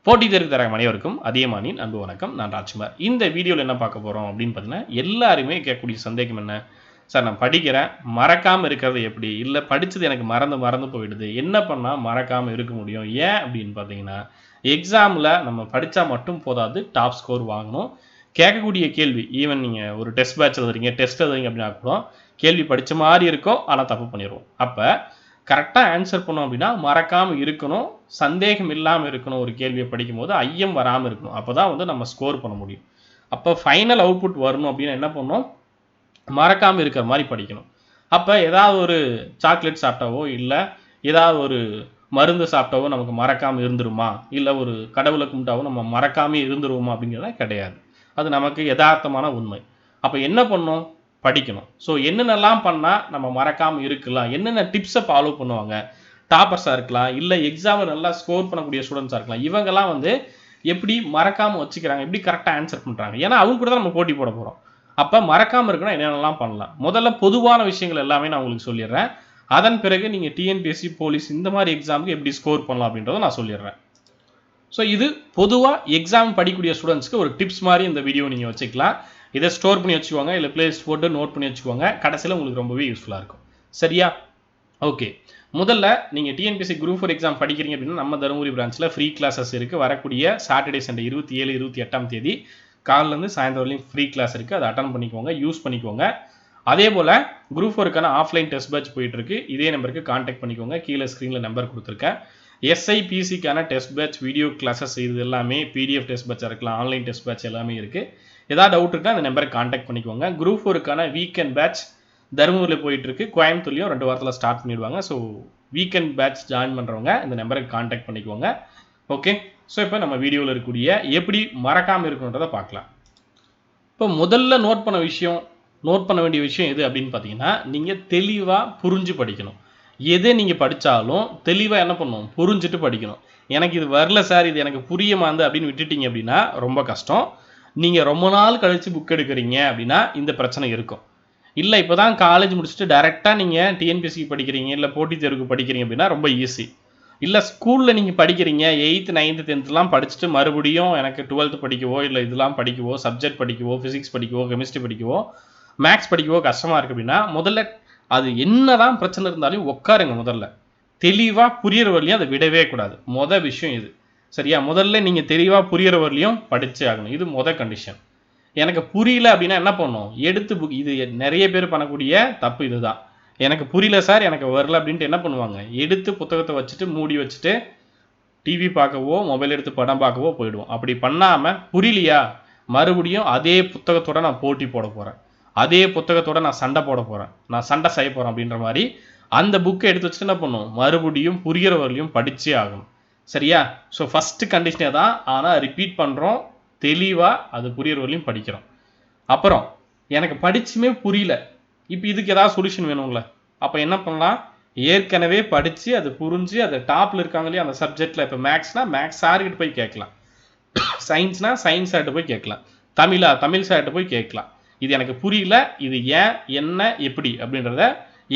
போட்டி தேர்வு தர அனைவருக்கும் அதியமானின் அன்பு வணக்கம். நான் ராஜ்குமார். இந்த வீடியோவில் என்ன பார்க்க போகிறோம் அப்படின்னு பார்த்தீங்கன்னா, எல்லாருமே கேட்கக்கூடிய சந்தேகம் என்ன? சார் நான் படிக்கிறேன், மறக்காமல் இருக்கிறது எப்படி? இல்லை படித்தது எனக்கு மறந்து போயிடுது, என்ன பண்ணால் மறக்காமல் இருக்க முடியும்? ஏன் அப்படின்னு பார்த்தீங்கன்னா, எக்ஸாமில் நம்ம படித்தா மட்டும் போதாது, டாப் ஸ்கோர் வாங்கணும். கேட்கக்கூடிய கேள்வி, ஈவன் நீங்கள் ஒரு டெஸ்ட் பேட்ச் எழுதுறீங்க, டெஸ்ட் எழுதுறீங்க அப்படின்னா கூட கேள்வி படித்த மாதிரி இருக்கும், ஆனால் தப்பு பண்ணிடுவோம். அப்போ கரெக்டாக ஆன்சர் பண்ணோம் அப்படின்னா மறக்காமல் இருக்கணும், சந்தேகம் இல்லாமல் இருக்கணும். ஒரு கேள்வியை படிக்கும் போது ஐயம் வராமல் இருக்கணும். அப்போ தான் வந்து நம்ம ஸ்கோர் பண்ண முடியும். அப்போ ஃபைனல் அவுட்புட் வரணும் அப்படின்னா என்ன பண்ணணும்? மறக்காமல் இருக்கிற மாதிரி படிக்கணும். அப்போ ஏதாவது ஒரு சாக்லேட் சாப்பிட்டாவோ இல்லை ஏதாவது ஒரு மருந்து சாப்பிட்டாவோ நமக்கு மறக்காமல் இருந்துருமா? இல்லை ஒரு கடவுளை கும்பிட்டாவோ நம்ம மறக்காமல் இருந்துருவோமா? அப்படிங்கிறத கிடையாது. அது நமக்கு யதார்த்தமான உண்மை. அப்போ என்ன பண்ணணும்? படிக்கணும். ஸோ என்னென்னலாம் பண்ணால் நம்ம மறக்காமல் இருக்கலாம், என்னென்ன டிப்ஸை ஃபாலோ பண்ணுவாங்க, டாப்பர்ஸாக இருக்கலாம், இல்லை எக்ஸாமில் நல்லா ஸ்கோர் பண்ணக்கூடிய ஸ்டூடெண்ட்ஸாக இருக்கலாம், இவங்கெல்லாம் வந்து எப்படி மறக்காமல் வச்சுக்கிறாங்க, எப்படி கரெக்டாக ஆன்சர் பண்ணுறாங்க? ஏன்னா அவங்க கூட தான் நம்ம போட்டி போட போகிறோம். அப்போ மறக்காமல் இருக்கணும் என்னென்னலாம் பண்ணலாம்? முதல்ல பொதுவான விஷயங்கள் எல்லாமே நான் உங்களுக்கு சொல்லிடுறேன். அதன் பிறகு நீங்கள் டிஎன்பிஎஸ்சி, போலீஸ் இந்த மாதிரி எக்ஸாமுக்கு எப்படி ஸ்கோர் பண்ணலாம் அப்படின்றத நான் சொல்லிடுறேன். ஸோ இது பொதுவாக எக்ஸாம் படிக்கக்கூடிய ஸ்டூடெண்ட்ஸ்க்கு ஒரு டிப்ஸ் மாதிரி இந்த வீடியோ நீங்கள் வச்சுக்கலாம். இதை ஸ்டோர் பண்ணி வச்சுக்கோங்க, இல்லை பிளேலிஸ்ட் போட்டு நோட் பண்ணி வச்சுக்கோங்க. கடைசியில் உங்களுக்கு ரொம்பவே யூஸ்ஃபுல்லாக இருக்கும். சரியா? ஓகே. முதல்ல நீங்கள் டிஎன்பிஎஸ்சி குரூப் 4 எக்ஸாம் படிக்கிறீங்க அப்படின்னா நம்ம தருமபுரி பிரான்ச்சில் ஃப்ரீ கிளாஸஸ் இருக்குது. வரக்கூடிய சாட்டர்டே சண்டே 27, 28ஆம் தேதி காலிலேருந்து சாயந்தரம் வரையும் ஃப்ரீ கிளாஸ் இருக்குது. அதை அட்டன் பண்ணிக்கோங்க, யூஸ் பண்ணிக்கோங்க. அதே போல் குரூப் 4க்கான ஆஃப்லைன் டெஸ்ட் பேட்ச் போயிட்டுருக்கு. இதே நம்பருக்கு கான்டாக்ட் பண்ணிக்கோங்க. கீழே ஸ்க்ரீனில் நம்பர் கொடுத்துருக்கேன். எஸ்ஐபிசிக்கான டெஸ்ட் பேட்ச் வீடியோ கிளாஸஸ் இது எல்லாமே பிடிஎஃப் டெஸ்ட் பேட்சாக இருக்கலாம், ஆன்லைன் டெஸ்ட் பேட்ச் எல்லாமே இருக்குது. ஏதாவது டவுட் இருக்குன்னா அந்த நம்பருக்கு கான்டாக்ட் பண்ணிக்கோங்க. குரூப் 4க்கான வீக்கெண்ட் பேட்ச் தருமபுரியில் போயிட்டுருக்கு, கோயம்புத்தூர்லையும் 2 வாரத்தில் ஸ்டார்ட் பண்ணிடுவாங்க. ஸோ வீக்கெண்ட் பேட்ச் ஜாயின் பண்ணுறவங்க இந்த நம்பருக்கு கான்டாக்ட் பண்ணிக்கோங்க. ஓகே. ஸோ இப்போ நம்ம வீடியோவில் இருக்கக்கூடிய எப்படி மறக்காமல் இருக்கணுன்றதை பார்க்கலாம். இப்போ முதல்ல நோட் பண்ண வேண்டிய விஷயம் எது அப்படின்னு பார்த்தீங்கன்னா, நீங்கள் தெளிவாக புரிஞ்சு படிக்கணும். எதை நீங்கள் படித்தாலும் தெளிவாக என்ன பண்ணணும்? புரிஞ்சுட்டு படிக்கணும். எனக்கு இது வரல சார், இது எனக்கு புரிய மாந்து அப்படின்னு விட்டுட்டீங்க அப்படின்னா ரொம்ப கஷ்டம். நீங்கள் ரொம்ப நாள் கழித்து புக் எடுக்கிறீங்க அப்படின்னா இந்த பிரச்சனை இருக்கும். இல்லை இப்போ தான் காலேஜ் முடிச்சுட்டு டைரெக்டாக நீங்கள் டிஎன்பிஎஸ்சி படிக்கிறீங்க, இல்லை போட்டித் தேர்வுக்கு படிக்கிறீங்க அப்படின்னா ரொம்ப ஈஸி. இல்லை ஸ்கூலில் நீங்கள் படிக்கிறீங்க, 8th 9th 10thலாம் படிச்சுட்டு மறுபடியும் எனக்கு 12th படிக்கவோ இல்லை இதெல்லாம் படிக்கவோ, சப்ஜெக்ட் படிக்கவோ, ஃபிசிக்ஸ் படிக்கவோ, கெமிஸ்ட்ரி படிக்கவோ, மேக்ஸ் படிக்கவோ கஷ்டமாக இருக்குது அப்படின்னா முதல்ல அது என்னதான் பிரச்சனை இருந்தாலும் உட்காருங்க. முதல்ல தெளிவாக புரியிற வரலையும் அதை விடவே கூடாது. விஷயம் இது. சரியா? முதல்ல நீங்கள் தெளிவாக புரியிற வரலையும் படிச்சே ஆகணும். இது கண்டிஷன். எனக்கு புரியல அப்படின்னா என்ன பண்ணணும்? எடுத்து புக் இது நிறைய பேர் பண்ணக்கூடிய தப்பு இதுதான். எனக்கு புரியல சார், எனக்கு வரல அப்படின்ட்டு என்ன பண்ணுவாங்க? எடுத்து புத்தகத்தை வச்சுட்டு மூடி வச்சுட்டு டிவி பார்க்கவோ மொபைல் எடுத்து படம் பார்க்கவோ போயிடுவோம். அப்படி பண்ணாமல் புரியலையா மறுபடியும் அதே புத்தகத்தோட நான் போட்டி போட போகிறேன், அதே புத்தகத்தோட நான் சண்டை போட போகிறேன், நான் சண்டை செய்ய போகிறேன் அப்படின்ற மாதிரி அந்த புக்கை எடுத்து வச்சுட்டு என்ன பண்ணும்? மறுபடியும் புரிகிற வரலையும் படிச்சே ஆகணும். சரியா? ஸோ ஃபஸ்ட்டு கண்டிஷனே தான், ஆனால் ரிப்பீட் பண்ணுறோம், தெளிவாக அது புரிகிற வரலையும் படிக்கிறோம். அப்புறம் எனக்கு படிச்சுமே புரியல, இப்போ இதுக்கு ஏதாவது சொல்யூஷன் வேணுங்கள? அப்போ என்ன பண்ணலாம்? ஏற்கனவே படித்து அது புரிஞ்சு அது டாப்பில் இருக்காங்களே அந்த சப்ஜெக்டில், இப்போ மேக்ஸ்னால் மேக்ஸ் சார்கிட்ட போய் கேட்கலாம், சயின்ஸ்னால் சயின்ஸ் சார்கிட்ட போய் கேட்கலாம், தமிழ் சார்கிட்ட போய் கேட்கலாம். இது எனக்கு புரியல, இது ஏன், என்ன, எப்படி அப்படின்றத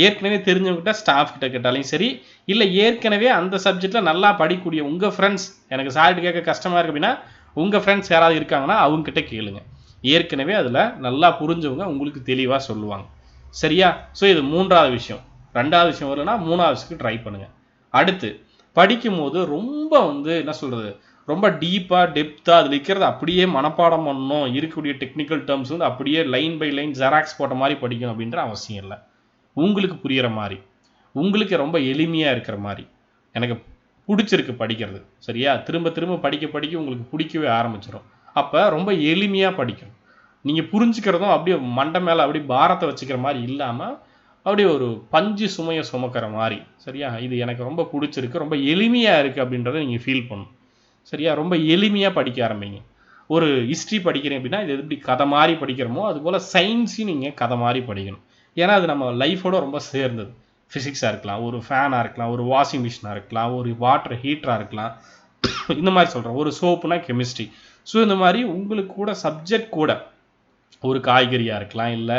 ஏற்கனவே தெரிஞ்சவங்ககிட்ட ஸ்டாஃப் கிட்ட கேட்டாலையும் சரி, இல்லை ஏற்கனவே அந்த சப்ஜெக்டில் நல்லா படிக்கக்கூடிய உங்கள் ஃப்ரெண்ட்ஸ், எனக்கு சார்கிட்ட கேட்க கஷ்டமாக இருக்குது அப்படின்னா உங்கள் ஃப்ரெண்ட்ஸ் யாராவது இருக்காங்கன்னா அவங்ககிட்ட கேளுங்க. ஏற்கனவே அதில் நல்லா புரிஞ்சவங்க உங்களுக்கு தெளிவாக சொல்லுவாங்க. சரியா? ஸோ இது 3வது விஷயம். 2வது விஷயம் வரலன்னா 3வது விஷயத்துக்கு ட்ரை பண்ணுங்கள். அடுத்து படிக்கும்போது ரொம்ப என்ன சொல்கிறது, ரொம்ப டீப்பாக டெப்த்தாக அதில் இருக்கிறது அப்படியே மனப்பாடம் பண்ணணும், இருக்கக்கூடிய டெக்னிக்கல் டேர்ம்ஸ் வந்து அப்படியே லைன் பை லைன் ஜெராக்ஸ் போட்ட மாதிரி படிக்கணும் அப்படின்ற அவசியம் இல்லை. உங்களுக்கு புரிகிற மாதிரி, உங்களுக்கு ரொம்ப எளிமையாக இருக்கிற மாதிரி, எனக்கு பிடிச்சிருக்கு படிக்கிறது. சரியா? திரும்ப திரும்ப படிக்க உங்களுக்கு பிடிக்கவே ஆரம்பிச்சிடும். அப்போ ரொம்ப எளிமையாக படிக்கணும். நீங்கள் புரிஞ்சுக்கிறதும் அப்படியே மண்டை மேலே அப்படியே பாரத்தை வச்சுக்கிற மாதிரி இல்லாமல் அப்படியே ஒரு பஞ்சு சுமையை சுமக்கிற மாதிரி. சரியா? இது எனக்கு ரொம்ப பிடிச்சிருக்கு, ரொம்ப எளிமையாக இருக்குது அப்படின்றத நீங்கள் ஃபீல் பண்ணணும். சரியா? ரொம்ப எளிமையாக படிக்க ஆரம்பிங்க. ஒரு ஹிஸ்ட்ரி படிக்கிறேன் அப்படின்னா இது எப்படி கதை மாதிரி படிக்கிறோமோ அதுபோல் சயின்ஸையும் நீங்கள் கதை மாதிரி படிக்கணும். ஏன்னா அது நம்ம லைஃபோட ரொம்ப சேர்ந்தது. ஃபிசிக்ஸாக இருக்கலாம், ஒரு ஃபேனாக இருக்கலாம், ஒரு வாஷிங் மிஷினாக இருக்கலாம், ஒரு வாட்டர் ஹீட்டராக இருக்கலாம், இந்த மாதிரி சொல்கிறோம். ஒரு சோப்புனா கெமிஸ்ட்ரி. ஸோ இந்த மாதிரி உங்களுக்கு கூட சப்ஜெக்ட் கூட ஒரு காய்கறியாக இருக்கலாம், இல்லை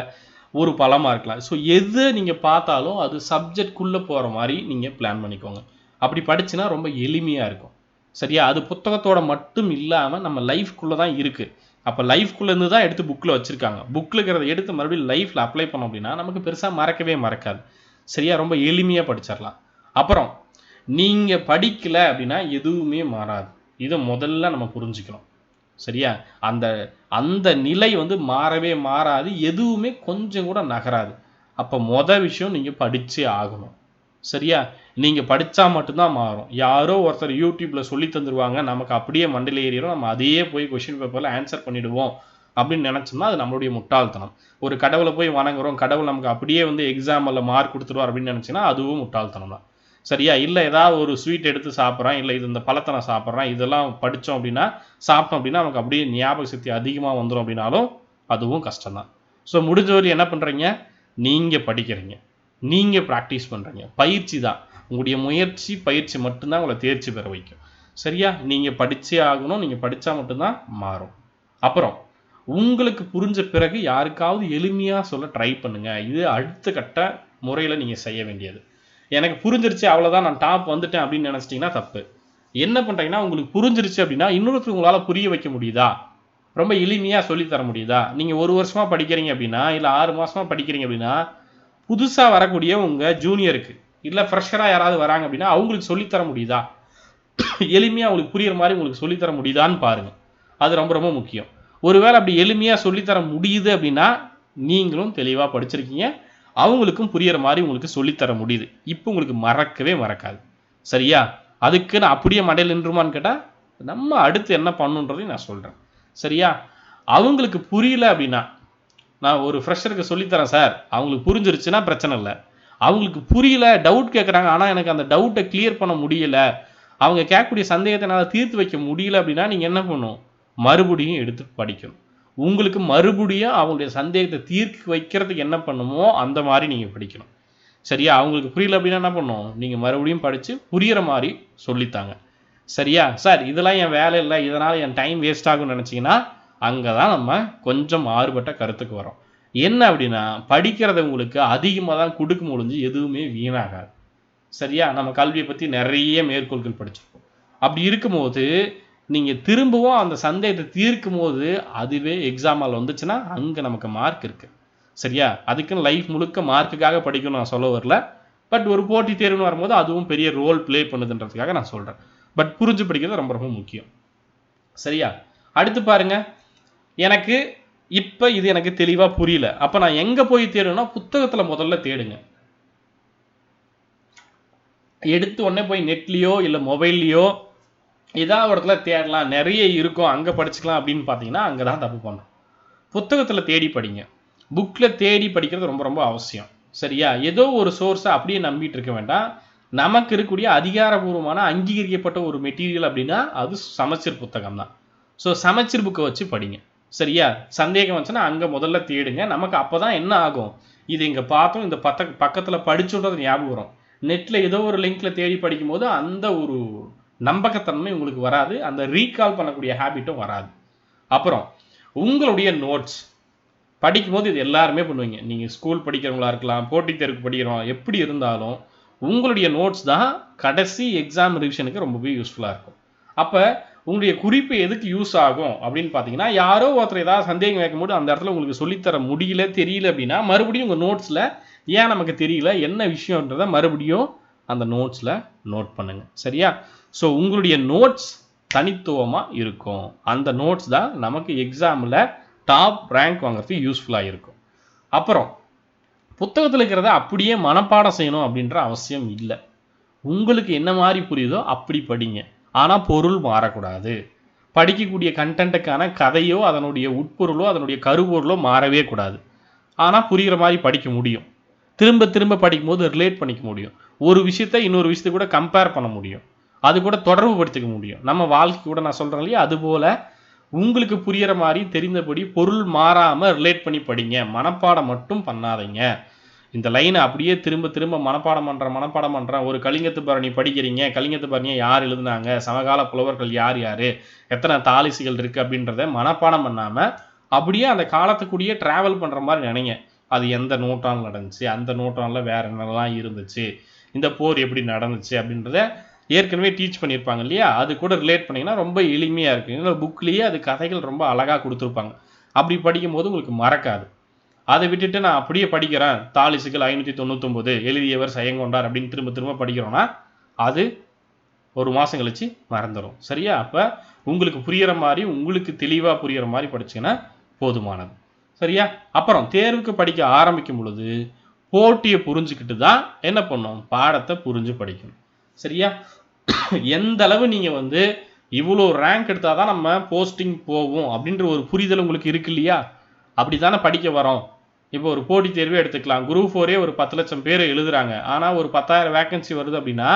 ஒரு பழமாக இருக்கலாம். ஸோ எது நீங்கள் பார்த்தாலும் அது சப்ஜெக்ட்குள்ளே போகிற மாதிரி நீங்கள் பிளான் பண்ணிக்கோங்க. அப்படி படிச்சுன்னா ரொம்ப எளிமையாக இருக்கும். சரியா? அது புத்தகத்தோட மட்டும் இல்லாம நம்ம லைஃப்க்குள்ள தான் இருக்கு. அப்ப லைஃப்க்குள்ள இருந்து தான் எடுத்து புக்ல வச்சிருக்காங்க. புக்ல இருக்கிறத எடுத்து மறுபடியும் லைஃப்ல அப்ளை பண்ணோம் அப்படின்னா, நமக்கு பெருசா மறக்கவே மறக்காது. சரியா? ரொம்ப எளிமையா படிச்சிரலாம். அப்புறம் நீங்க படிக்கல அப்படின்னா எதுவுமே மாறாது. இத முதல்ல நம்ம புரிஞ்சுக்கணும். சரியா? அந்த அந்த நிலை வந்து மாறவே மாறாது. எதுவுமே கொஞ்சம் கூட நகராது. அப்ப விஷயம் நீங்க படிச்சே ஆகணும். சரியா? நீங்க படிச்சா மட்டும் தான் மாறும். யாரோ ஒருத்தர் YouTubeல சொல்லி தந்துருவாங்க. நமக்கு அப்படியே மண்டையில ஏறிரும். நம்ம அதையே போய் கொஸ்டின் பேப்பர்ல ஆன்ஸர் பண்ணிடுவோம். அப்படின்னு நெனச்சோம்னா, அது நம்மளுடைய முட்டாள்தனம். ஒரு கடவுள போய் வணங்குறோம். கடவுள் நமக்கு அப்படியே வந்து எக்ஸாம்ல மார்க் குடுத்துருவார் அப்படின்னு நெனச்சீங்கன்னா, அதுவும் முட்டாள்தனம் தான். சரியா? இல்ல ஏதாவது ஒரு ஸ்வீட் எடுத்து சாப்பிடுறேன். இல்ல இது இந்த பழத்த நான் சாப்பிடுறேன். இதெல்லாம் படிச்சோம் அப்படின்னா, சாப்பிட்டோம் அப்படின்னா, நமக்கு அப்படியே ஞாபக சக்தி அதிகமா வந்துரும் அப்படின்னாலும், அதுவும் கஷ்டம் தான். ஸோ முடிஞ்ச வரையும் என்ன பண்றீங்க? நீங்க படிக்கிறீங்க. நீங்க பிராக்டிஸ் பண்றீங்க. பயிற்சி தான். உங்களுடைய முயற்சி, பயிற்சி மட்டும் தான் உங்கள தேர்ச்சி பெற வைக்கும். சரியா? நீங்க படிச்சே ஆகணும். நீங்க படிச்சா மட்டும் தான் மாறும். அப்புறம் உங்களுக்கு புரிஞ்ச பிறகு யாருக்காவது எளிமையா சொல்ல ட்ரை பண்ணுங்க. இது அடுத்த கட்ட முறையில நீங்க செய்ய வேண்டியது. எனக்கு புரிஞ்சிருச்சு அவ்வளோதான் நான் டாப் வந்துட்டேன் அப்படின்னு நினைச்சிட்டீங்கன்னா தப்பு. என்ன பண்றீங்கன்னா, உங்களுக்கு புரிஞ்சிருச்சு அப்படின்னா, இன்னொருத்தருக்கு உங்களால புரிய வைக்க முடியுதா? ரொம்ப எளிமையா சொல்லி தர முடியுதா? நீங்க 1 வருஷமா படிக்கிறீங்க அப்படின்னா, இல்ல 6 மாசமா படிக்கிறீங்க அப்படின்னா, புதுசா வரக்கூடிய உங்க ஜூனியருக்கு, இல்ல ஃப்ரெஷரா யாராவது வராங்க அப்படின்னா, அவங்களுக்கு சொல்லி தர முடியுதா? எளிமையா அவங்களுக்கு புரியிற மாரி உங்களுக்கு சொல்லி தர முடியுதான்னு பாருங்க. அது ரொம்ப ரொம்ப முக்கியம். ஒருவேள அப்படி எளிமையா சொல்லி தர முடியுது அப்படின்னா, நீங்களும் தெளிவா படிச்சிருக்கீங்க. அவங்களுக்கும் புரியிற மாரி உங்களுக்கு சொல்லி தர முடியுது. இப்ப உங்களுக்கு மறக்கவே மறக்காது. சரியா? அதுக்குன்னு அப்படியே மண்டையில நின்றுமான்னு கேட்டா, நம்ம அடுத்து என்ன பண்ணணுன்றதையும் நான் சொல்றேன். சரியா? அவங்களுக்கு புரியல அப்படின்னா, நான் ஒரு ஃப்ரெஷருக்கு சொல்லி தரேன் சார். அவங்களுக்கு புரிஞ்சிருச்சுன்னா பிரச்சனை இல்ல. அவங்களுக்கு புரியல, டவுட் கேட்குறாங்க. ஆனா எனக்கு அந்த டவுட்ட கிளியர் பண்ண முடியல. அவங்க கேட்கக்கூடிய சந்தேகத்த என்னால தீர்த்து வைக்க முடியல அப்படின்னா, நீங்க என்ன பண்ணணும்? மறுபடியும் எடுத்து படிக்கணும். உங்களுக்கு மறுபடியும் அவங்களுடைய சந்தேகத்த தீர்க்க வைக்கிறதுக்கு என்ன பண்ணுமோ, அந்த மாரி நீங்க படிக்கணும். சரியா? அவங்களுக்கு புரியல அப்படின்னா என்ன பண்ணணும்? நீங்க மறுபடியும் படிச்சு புரியிற மாரி சொல்லித்தாங்க. சரியா? சார் இதெல்லாம் என் வேலை இல்ல. இதனால என் டைம் வேஸ்ட் ஆகும்னு நெனச்சீங்கன்னா, அங்க தான் நம்ம கொஞ்சம் மாறுபட்ட கருத்துக்கு வரோம். என்ன அப்படின்னா, படிக்கிறத உங்களுக்கு அதிகமா தான் குடுக்கும் ஒழிஞ்சு எதுவுமே வீணாகாது. சரியா? நம்ம கல்விய பத்தி நெறைய மேற்கோள்கள் படிச்சிருப்போம். அப்படி இருக்கும்போது, நீங்க திரும்பவும் அந்த சந்தேகத்த தீர்க்கும்போது, அதுவே எக்ஸாம் ஹால்ல வந்துச்சுன்னா, அங்க நமக்கு மார்க் இருக்கு. சரியா? அதுக்குன்னு லைஃப் முழுக்க மார்க்குக்காக படிக்கணும்னு நான் சொல்ல வரல. பட் ஒரு போட்டித் தேர்வுன்னு வரும்போது, அதுவும் பெரிய ரோல் ப்ளே பண்ணுதுன்றதுக்காக நான் சொல்றேன். பட் புரிஞ்சு படிக்கிறது ரொம்ப ரொம்ப முக்கியம். சரியா? அடுத்து பாருங்க. எனக்கு இப்ப இது எனக்கு தெளிவா புரியல. அப்ப நான் எங்க போய் தேடணும்னா, புத்தகத்துல முதல்ல தேடுங்க. எடுத்த உடனே போய் நெட்லயோ, இல்ல மொபைல்லயோ ஏதாவது ஒரு இடத்துல தேடலாம். நெறைய இருக்கும். அங்க படிச்சுக்கலாம் அப்படின்னு பார்த்தீங்கன்னா, அங்க தான் தப்பு பண்றோம். புத்தகத்துல தேடி படிங்க. புக்ல தேடி படிக்கிறது ரொம்ப ரொம்ப அவசியம். சரியா? ஏதோ ஒரு சோர்ஸ அப்படியே நம்பிட்டு இருக்க வேண்டாம். நமக்கு இருக்கக்கூடிய அதிகாரபூர்வமான அங்கீகரிக்கப்பட்ட ஒரு மெட்டீரியல் அப்படின்னா, அது சமச்சீர் புத்தகம் தான். ஸோ சமச்சீர் புக்க வச்சு படிங்க. சரியா? சந்தேகம் வந்துச்சுன்னா அங்க முதல்ல தேடுங்க. நமக்கு அப்பதான் என்ன ஆகும்? இது இங்க பார்த்தோம். இந்த பக்கத்துல படிச்சோன்றது ஞாபகம் வரும். நெட்ல ஏதோ ஒரு லிங்க்ல தேடி படிக்கும்போது, அந்த ஒரு நம்பகத்தன்மை உங்களுக்கு வராது. அந்த ரீகால் பண்ணக்கூடிய ஹேபிட்டும் வராது. அப்புறம் உங்களுடைய நோட்ஸ் படிக்கும்போது இது எல்லாருமே பண்ணுவீங்க. நீங்க ஸ்கூல் படிக்கிறவங்களா இருக்கலாம், போட்டித் தேர்வுக்கு படிக்கிறோம், எப்படி இருந்தாலும் உங்களுடைய நோட்ஸ் தான் கடைசி எக்ஸாம் ரிவிஷனுக்கு ரொம்பவே யூஸ்ஃபுல்லா இருக்கும். அப்ப உங்களுடைய குறிப்பு எதுக்கு யூஸ் ஆகும் அப்படின்னு பார்த்தீங்கன்னா, யாரோ ஒருத்தர் ஏதாவது சந்தேகம் கேட்கும்போது அந்த இடத்துல உங்களுக்கு சொல்லி தர முடியல, தெரியல அப்படின்னா, மறுபடியும் உங்க நோட்ஸ்ல ஏன் நமக்கு தெரியல, என்ன விஷயம்ன்றத மறுபடியும் அந்த நோட்ஸ்ல நோட் பண்ணுங்க. சரியா? ஸோ உங்களுடைய நோட்ஸ் தனித்துவமா இருக்கும். அந்த நோட்ஸ் தான் நமக்கு எக்ஸாம்ல டாப் ரேங்க் வாங்குறதுக்கு யூஸ்ஃபுல்லா இருக்கும். அப்புறம் புத்தகத்துல இருக்கிறத அப்படியே மனப்பாடம் செய்யணும் அப்படின்ற அவசியம் இல்ல. உங்களுக்கு என்ன மாரி புரியுதோ அப்படி படிங்க. ஆனா பொருள் மாறக்கூடாது. படிக்கக்கூடிய கன்டென்ட்க்கான கதையோ, அதனுடைய உட்பொருளோ, அதனுடைய கருப்பொருளோ மாறவே கூடாது. ஆனா புரியிற மாரி படிக்க முடியும். திரும்ப திரும்ப படிக்கும்போது ரிலேட் பண்ணிக்க முடியும். ஒரு விஷயத்த இன்னொரு விஷயத்த கூட கம்பேர் பண்ண முடியும். அது கூட தொடர்பு படுத்திக்க முடியும். நம்ம வாழ்க்கை கூட நான் சொல்றேன் இல்லையா? அதுபோல உங்களுக்கு புரியிற மாரி தெரிந்தபடி பொருள் மாறாம ரிலேட் பண்ணி படிங்க. மனப்பாடம் மட்டும் பண்ணாதீங்க. இந்த லைன அப்படியே திரும்ப திரும்ப மனப்பாடம் பண்றேன். ஒரு கலிங்கத்து பரணி படிக்கிறீங்க. கலிங்கத்து பரணிய யார் எழுதுனாங்க? சமகால புலவர்கள் யார் யாரு? எத்தன தாலிசிகள் இருக்கு? அப்படின்றத மனப்பாடம் பண்ணாம, அப்படியே அந்த காலத்துக்கூடயே டிராவல் பண்ற மாரி நெனைங்க. அது எந்த நூற்றாண்டுல நடந்துச்சு? அந்த நூற்றாண்டுல வேற என்னலாம் இருந்துச்சு? இந்த போர் எப்படி நடந்துச்சு? அப்படின்றத ஏற்கனவே டீச் பண்ணியிருப்பாங்க இல்லையா, அது கூட ரிலேட் பண்ணிங்கன்னா ரொம்ப எளிமையாக இருக்குது. ஏன்னா புக்லேயே அது கதைகள் ரொம்ப அழகாக கொடுத்துருப்பாங்க. அப்படி படிக்கும்போது உங்களுக்கு மறக்காது. அதை விட்டுட்டு நான் அப்படியே படிக்கிறேன், தாலிசுகள் 599 எழுதியவர் செயங்கொண்டார் அப்படின்னு திரும்ப திரும்ப படிக்கிறோன்னா அது ஒரு மாதம் கழிச்சு மறந்துடும். சரியா? அப்போ உங்களுக்கு புரிகிற மாதிரி, உங்களுக்கு தெளிவாக புரிகிற மாதிரி படிச்சிங்கன்னா போதுமானது. சரியா? அப்புறம் தேர்வுக்கு படிக்க ஆரம்பிக்கும் பொழுது போட்டியை புரிஞ்சுக்கிட்டு தான் என்ன பண்ணணும், பாடத்தை புரிஞ்சு படிக்கணும். சரியா? எந்த அளவு நீங்கள் இவ்வளோ ரேங்க் எடுத்தால் தான் நம்ம போஸ்டிங் போவோம் அப்படின்ற ஒரு புரிதல் உங்களுக்கு இருக்கு இல்லையா? அப்படி தானே படிக்க வரோம். இப்போ ஒரு போட்டித் தேர்வே எடுத்துக்கலாம். குரூப் 4 ஒரு 10 லட்சம் பேர் எழுதுறாங்க. ஆனால் ஒரு 10,000 வேகன்சி வருது அப்படின்னா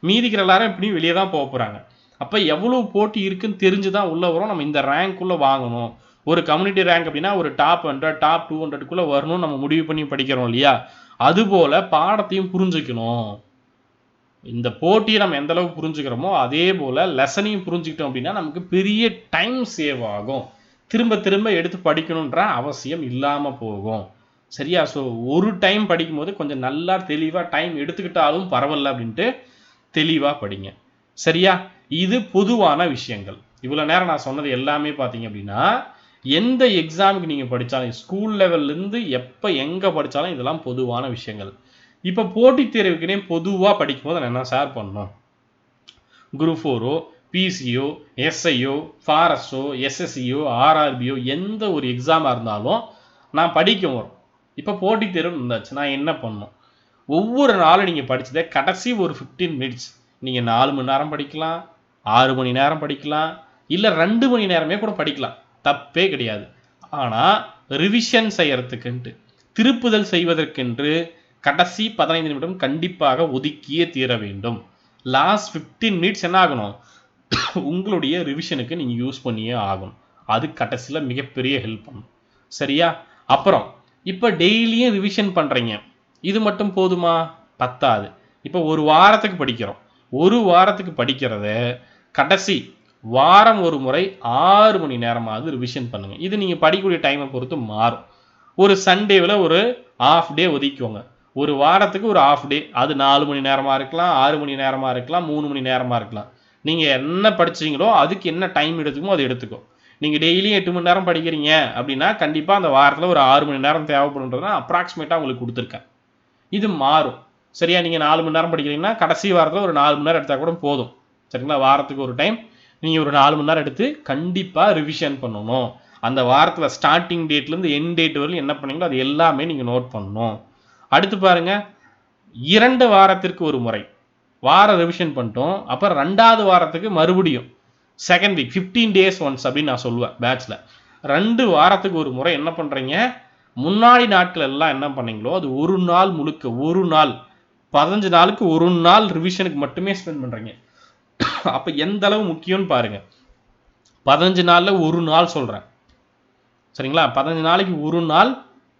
மீதிக்கிற எல்லாரும் எப்படியும் வெளியே தான் போக போகிறாங்க. அப்போ எவ்வளோ போட்டி இருக்குன்னு தெரிஞ்சு தான் உள்ளே வரும். நம்ம இந்த ரேங்க்குள்ளே வாங்கணும். ஒரு கம்யூனிட்டி ரேங்க் அப்படின்னா ஒரு டாப் 100 டாப் 200க்குள்ளே வரணும்னு நம்ம முடிவு பண்ணி படிக்கிறோம் இல்லையா? அதுபோல் பாடத்தையும் புரிஞ்சுக்கணும். இந்த போட்டியை நம்ம எந்த அளவுக்கு புரிஞ்சுக்கிறோமோ அதே போல் லெசனையும் புரிஞ்சுக்கிட்டோம் அப்படின்னா நமக்கு பெரிய டைம் சேவ் ஆகும். திரும்ப திரும்ப எடுத்து படிக்கணுன்ற அவசியம் இல்லாமல் போகும். சரியா? ஸோ ஒரு டைம் படிக்கும்போது கொஞ்சம் நல்லா தெளிவாக டைம் எடுத்துக்கிட்டாலும் பரவாயில்ல அப்படின்ட்டு தெளிவாக படிங்க. சரியா? இது பொதுவான விஷயங்கள். இவ்வளோ நேரம் நான் சொன்னது எல்லாமே பார்த்தீங்க அப்படின்னா எந்த எக்ஸாமுக்கு நீங்கள் படித்தாலும் ஸ்கூல் லெவல்லேருந்து எப்போ எங்கே படித்தாலும் இதெல்லாம் பொதுவான விஷயங்கள். இப்போ போட்டித் தேர்வுக்குனே பொதுவாக படிக்கும்போது நான் என்ன ஷேர் பண்ணணும், குரூப் 4ஓ பிசிஓ எஸ்ஐயோ ஃபாரஸ்டோ எஸ்எஸ்சியோ ஆர்ஆர்பியோ எந்த ஒரு எக்ஸாமாக இருந்தாலும் நான் படிக்க வரும். இப்போ போட்டித் தேர்வு இருந்தாச்சு, நான் என்ன பண்ணணும், ஒவ்வொரு நாளும் நீங்கள் படித்ததை கடைசி ஒரு 15 மினிட்ஸ் நீங்கள் 4 மணி நேரம் படிக்கலாம், 6 மணி நேரம் படிக்கலாம், இல்லை 2 மணி நேரமே கூட படிக்கலாம், தப்பே கிடையாது. ஆனால் ரிவிஷன் செய்யறதுக்குன்ட்டு திருப்புதல் செய்வதற்கென்று கடைசி 15 நிமிடம் கண்டிப்பாக ஒதுக்கியே தீர வேண்டும். லாஸ்ட் 15 மினிட்ஸ் என்ன ஆகணும், உங்களுடைய ரிவிஷனுக்கு நீங்கள் யூஸ் பண்ணியே ஆகணும். அது கடைசியில் மிகப்பெரிய ஹெல்ப் பண்ணும். சரியா? அப்புறம் இப்போ டெய்லியும் ரிவிஷன் பண்ணுறீங்க, இது மட்டும் போதுமா? பத்தாது. இப்போ ஒரு வாரத்துக்கு படிக்கிறோம். ஒரு வாரத்துக்கு படிக்கிறத கடைசி வாரம் ஒரு முறை 6 மணி நேரமாவது ரிவிஷன் பண்ணுங்க. இது நீங்கள் படிக்கக்கூடிய டைமை பொறுத்து மாறும். ஒரு சண்டேவில் ஒரு ஆஃப் டே ஒதுக்கிக்கோங்க. ஒரு வாரத்துக்கு ஒரு ஆஃப் டே, அது 4 மணி நேரமாக இருக்கலாம், 6 மணி நேரமாக இருக்கலாம், 3 மணி நேரமாக இருக்கலாம். நீங்கள் என்ன படிச்சீங்களோ அதுக்கு என்ன டைம் எடுத்துக்குமோ அதை எடுத்துக்கோ. நீங்கள் டெய்லியும் 8 மணி நேரம் படிக்கிறீங்க அப்படின்னா கண்டிப்பாக அந்த வாரத்தில் ஒரு 6 மணி நேரம் தேவைப்படுன்றதுனா அப்ராக்சிமேட்டாக உங்களுக்கு கொடுத்துருக்கேன். இது மாறும். சரியா? நீங்கள் 4 மணி நேரம் படிக்கிறீங்கன்னா கடைசி வாரத்தில் ஒரு 4 மணி நேரம் எடுத்தால் கூட போதும். சரிங்களா? வாரத்துக்கு ஒரு டைம் நீங்கள் ஒரு 4 மணி நேரம் எடுத்து கண்டிப்பாக ரிவிஷன் பண்ணணும். அந்த வாரத்தில் ஸ்டார்டிங் டேட்லேருந்து எண்ட் டேட் வரையும் என்ன பண்ணீங்களோ அது எல்லாமே நீங்கள் நோட் பண்ணணும். அடுத்து பாருங்கள், 2 வாரத்திற்கு ஒரு முறை வார ரிவிஷன் பண்ணிட்டோம். அப்புறம் 2வது வாரத்துக்கு மறுபடியும் செகண்ட் வீக் 15 days ஒன்ஸ் அப்படின்னு நான் சொல்லுவேன் பேட்சில். 2 வாரத்துக்கு ஒரு முறை என்ன பண்ணுறீங்க, முன்னாடி நாட்கள் எல்லாம் என்ன பண்ணீங்களோ அது ஒரு நாள் முழுக்க, ஒரு நாள் 15 நாளுக்கு ஒரு நாள் ரிவிஷனுக்கு மட்டுமே ஸ்பெண்ட் பண்ணுறீங்க. அப்போ எந்த அளவு முக்கியம்னு பாருங்கள். 15 நாளில் ஒரு நாள் சொல்கிறேன். சரிங்களா? 15 நாளைக்கு ஒரு நாள்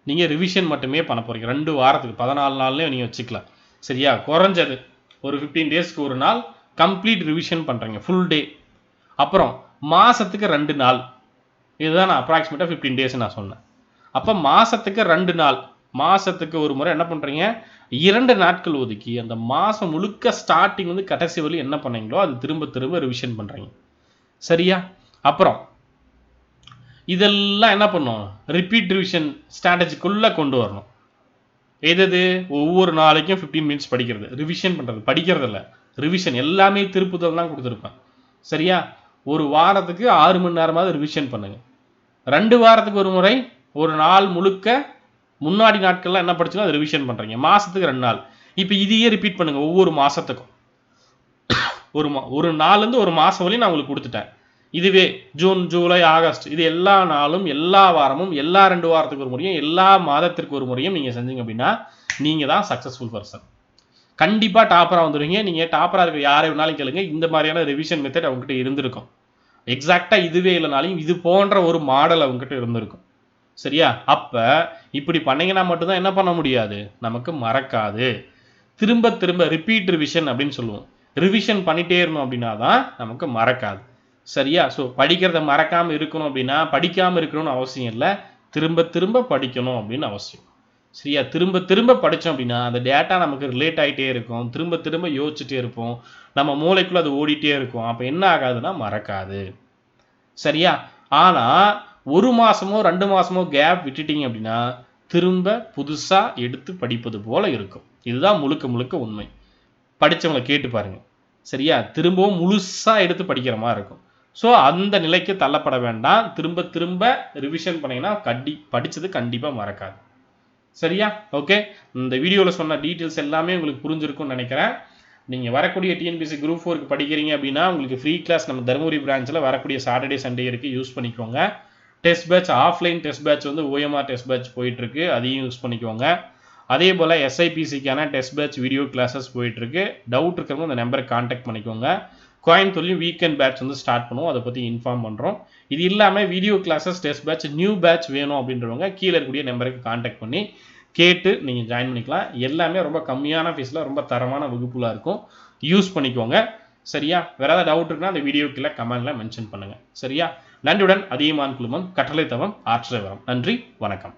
நீங்கள் ரிவிஷன் மட்டுமே பண்ண போகிறீங்க. 2 வாரத்துக்கு 14 நாள்லேயும் நீங்கள் வச்சுக்கலாம். சரியா? குறைஞ்சது ஒரு 15 டேஸ்க்கு ஒரு நாள் கம்ப்ளீட் ரிவிஷன் பண்ணுறீங்க, ஃபுல் டே. அப்புறம் மாதத்துக்கு 2 நாள், இதுதான் நான் அப்ராக்சிமேட்டாக 15 டேஸ் நான் சொன்னேன். அப்போ மாதத்துக்கு 2 நாள், மாதத்துக்கு ஒரு முறை என்ன பண்ணுறீங்க, 2 நாட்கள் ஒதுக்கி அந்த மாதம் முழுக்க ஸ்டார்டிங் கடைசி வரையும் என்ன பண்ணீங்களோ அது திரும்ப திரும்ப ரிவிஷன் பண்ணுறீங்க. சரியா? அப்புறம் இதெல்லாம் என்ன பண்ணும், ரிப்பீட் ரிவிஷன் ஸ்ட்ராட்டஜிக்குள்ளே கொண்டு வரணும். எது ஒவ்வொரு நாளைக்கும் 15 மினிட்ஸ் படிக்கிறது, ரிவிஷன் பண்ணுறது, படிக்கிறது இல்லை ரிவிஷன், எல்லாமே திருப்புதல் தான் கொடுத்துருப்பேன். சரியா? ஒரு வாரத்துக்கு 6 மணி நேரமாவது ரிவிஷன் பண்ணுங்க. 2 வாரத்துக்கு ஒரு முறை ஒரு நாள் முழுக்க முன்னாடி நாட்கள்லாம் என்ன படிச்சோ அது ரிவிஷன் பண்ணுறீங்க. மாதத்துக்கு 2 நாள். இப்போ இதையே ரிப்பீட் பண்ணுங்கள் ஒவ்வொரு மாதத்துக்கும். ஒரு நாள்லேருந்து ஒரு மாதம் வரையும் நான் உங்களுக்கு கொடுத்துட்டேன். இதுவே ஜூன் ஜூலை ஆகஸ்ட் இது எல்லா நாளும் எல்லா வாரமும் எல்லா 2 வாரத்துக்கு ஒரு முறையும் எல்லா மாதத்திற்கு ஒரு முறையும் நீங்கள் செஞ்சீங்க அப்படின்னா நீங்கள் தான் சக்ஸஸ்ஃபுல் பர்சன். கண்டிப்பாக டாப்பராக வந்துடுவீங்க. நீங்கள் டாப்பராக இருக்க யாரை வேணாலும் கேளுங்க, இந்த மாதிரியான ரிவிஷன் மெத்தட் அவங்ககிட்ட இருந்திருக்கும். எக்ஸாக்டாக இதுவே இல்லைனாலும் இது போன்ற ஒரு மாடல் அவங்ககிட்ட இருந்திருக்கும். சரியா? அப்போ இப்படி பண்ணிங்கன்னா மட்டும்தான் என்ன பண்ண முடியாது, நமக்கு மறக்காது. திரும்ப திரும்ப ரிப்பீட் ரிவிஷன் அப்படின்னு சொல்லுவோம். ரிவிஷன் பண்ணிகிட்டே இருந்தோம் அப்படின்னா தான் நமக்கு மறக்காது. சரியா? ஸோ படிக்கிறத மறக்காமல் இருக்கணும் அப்படின்னா படிக்காமல் இருக்கணும்னு அவசியம் இல்லை, திரும்ப திரும்ப படிக்கணும் அப்படின்னு அவசியம். சரியா? திரும்ப திரும்ப படிச்சோம் அப்படின்னா, அந்த டேட்டா நமக்கு ரிலேட் ஆயிட்டே இருக்கும். திரும்ப திரும்ப யோசிச்சுட்டே இருப்போம். நம்ம மூளைக்குள்ள அது ஓடிட்டே இருக்கும். அப்ப என்ன ஆகாதுன்னா மறக்காது. சரியா? ஆனா 1 மாசமோ, 2 மாசமோ கேப் விட்டுட்டீங்க அப்படின்னா, திரும்ப புதுசா எடுத்து படிப்பது போல இருக்கும். இதுதான் முழுக்க முழுக்க உண்மை. படிச்சவங்கள கேட்டு பாருங்க. சரியா? திரும்பவும் முழுசா எடுத்து படிக்கிற மாரி இருக்கும். ஸோ அந்த நிலைக்கு தள்ளப்பட வேண்டாம். திரும்ப திரும்ப ரிவிஷன் பண்ணீங்கன்னா, படிச்சது கண்டிப்பா மறக்காது. சரியா? ஓகே. இந்த வீடியோல சொன்ன டீட்டெயில்ஸ் எல்லாமே உங்களுக்கு புரிஞ்சிருக்கும்னு நெனைக்கிறேன். நீங்க வரக்கூடிய டிஎன்பிஎஸ்சி குரூப் 4க்கு படிக்கிறீங்க அப்படின்னா, உங்களுக்கு ஃப்ரீ கிளாஸ் நம்ம தருமபுரி பிரான்ச்ல வரக்கூடிய சாட்டர்டே, சண்டே இருக்கு. யூஸ் பண்ணிக்கோங்க. Test batch offline test batch வந்து OMR டெஸ்ட் பேட்ச் போயிட்டு இருக்கு. அதையும் யூஸ் பண்ணிக்கோங்க. அதே போல SIPCக்கான டெஸ்ட் பேட்ச் வீடியோ கிளாஸஸ் போயிட்டு இருக்கு. டவுட் இருக்கிறவங்க இந்த நம்பருக்கு கான்டாக்ட் பண்ணிக்கோங்க. கோயம்புத்தூர்லயும் வீக்கெண்ட் பேட்ச் வந்து ஸ்டார்ட் பண்ணுவோம். அதை பத்தி இன்ஃபார்ம் பண்றோம். இது இல்லாம video classes, test batch, new batch வேணும் அப்படின்றவங்க கீழே இருக்கக்கூடிய நம்பருக்கு கான்டாக்ட் பண்ணி கேட்டு நீங்க ஜாயின் பண்ணிக்கலாம். எல்லாமே ரொம்ப கம்மியான ஃபீஸ்ல ரொம்ப தரமான வகுப்புகளா இருக்கும். யூஸ் பண்ணிக்கோங்க. சரியா? வேற ஏதாவது டவுட் இருக்குன்னா அந்த வீடியோ கீழே கமெண்ட்ல மென்ஷன் பண்ணுங்க. சரியா? நன்றியுடன் அதியமான் குழுமம் கட்டளை தவம் ஆற்றலை வரம். நன்றி, வணக்கம்.